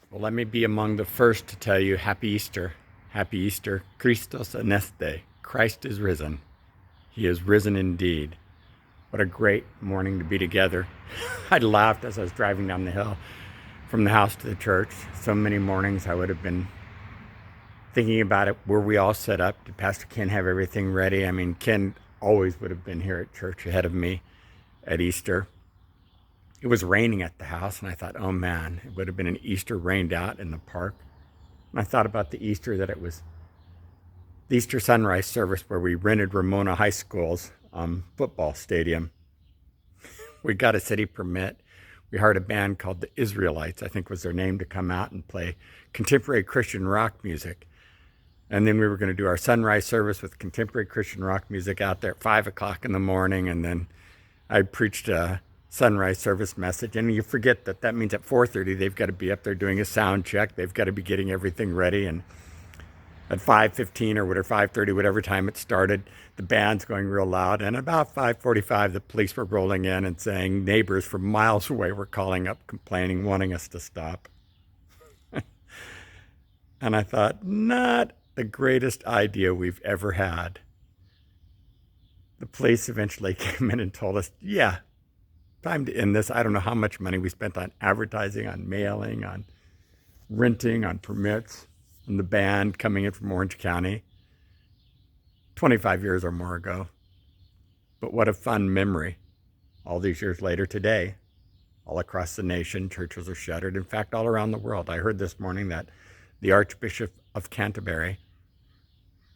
Well, let me be among the first to tell you Happy Easter. Happy Easter. Christos aneste. Christ is risen. He is risen indeed. What a great morning to be together. I laughed as I was driving down the hill from the house to the church. So many mornings I would have been thinking about it. Were we all set up? Did Pastor Ken have everything ready? I mean, Ken always would have been here at church ahead of me at Easter. It was raining at the house, and I thought, oh man, it would have been an Easter rained out in the park. And I thought about the Easter that it was the Easter sunrise service where we rented Ramona High School's football stadium. We got a city permit. We hired a band called the Israelites, I think was their name, to come out and play contemporary Christian rock music. And then we were going to do our sunrise service with contemporary Christian rock music out there at 5 o'clock in the morning. And then I preached a sunrise service message. And you forget that that means at 4:30 they've got to be up there doing a sound check. They've got to be getting everything ready. And at 5:15 or whatever, 5:30, whatever time it started, the band's going real loud. And about 5:45, the police were rolling in and saying neighbors from miles away were calling up, complaining, wanting us to stop. And I thought, not the greatest idea we've ever had. The police eventually came in and told us, yeah, time to end this. I don't know how much money we spent on advertising, on mailing, on renting, on permits, and the band coming in from Orange County 25 years or more ago. But what a fun memory. All these years later today, all across the nation, churches are shuttered. In fact, all around the world. I heard this morning that the Archbishop of Canterbury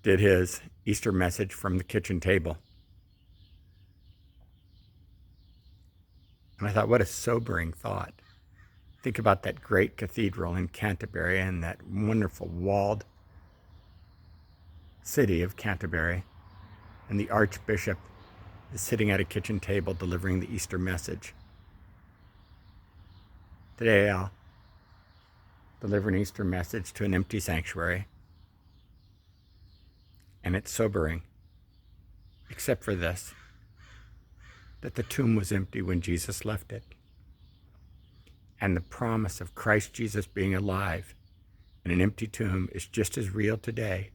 did his Easter message from the kitchen table. And I thought, what a sobering thought. Think about that great cathedral in Canterbury and that wonderful walled city of Canterbury. And the Archbishop is sitting at a kitchen table delivering the Easter message. Today I'll deliver an Easter message to an empty sanctuary. And it's sobering, except for this, that the tomb was empty when Jesus left it. And the promise of Christ Jesus being alive in an empty tomb is just as real today,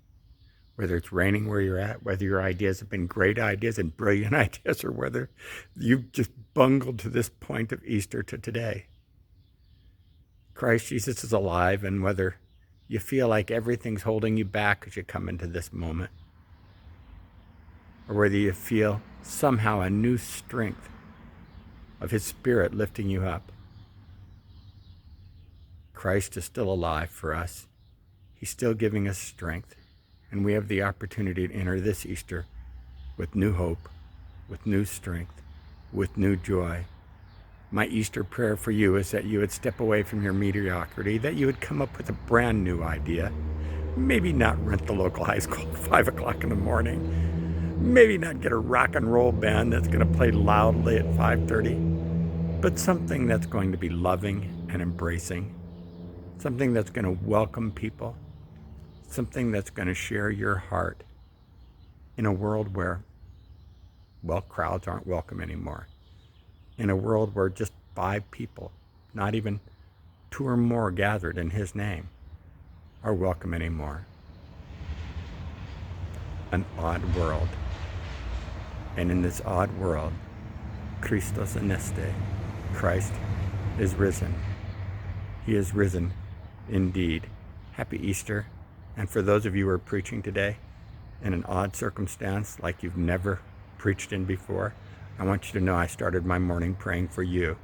whether it's raining where you're at, whether your ideas have been great ideas and brilliant ideas, or whether you've just bungled to this point of Easter to today. Christ Jesus is alive, and whether you feel like everything's holding you back as you come into this moment, or whether you feel somehow a new strength of His Spirit lifting you up, Christ is still alive for us. He's still giving us strength, and we have the opportunity to enter this Easter with new hope, with new strength, with new joy. My Easter prayer for you is that you would step away from your mediocrity, that you would come up with a brand new idea. Maybe not rent the local high school at 5 o'clock in the morning. Maybe not get a rock and roll band that's going to play loudly at 5:30, but something that's going to be loving and embracing, something that's going to welcome people, something that's going to share your heart in a world where, well, crowds aren't welcome anymore. In a world where just 5 people, not even 2 or more gathered in His name, are welcome anymore. An odd world. And in this odd world, Christos aneste, Christ is risen. He is risen indeed. Happy Easter. And for those of you who are preaching today in an odd circumstance like you've never preached in before, I want you to know I started my morning praying for you.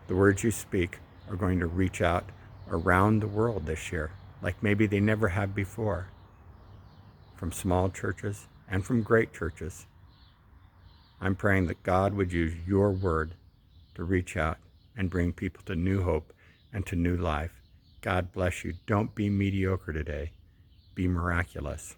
The words you speak are going to reach out around the world this year like maybe they never have before, from small churches and from great churches. I'm praying that God would use your word to reach out and bring people to new hope and to new life. God bless you. Don't be mediocre today. Be miraculous.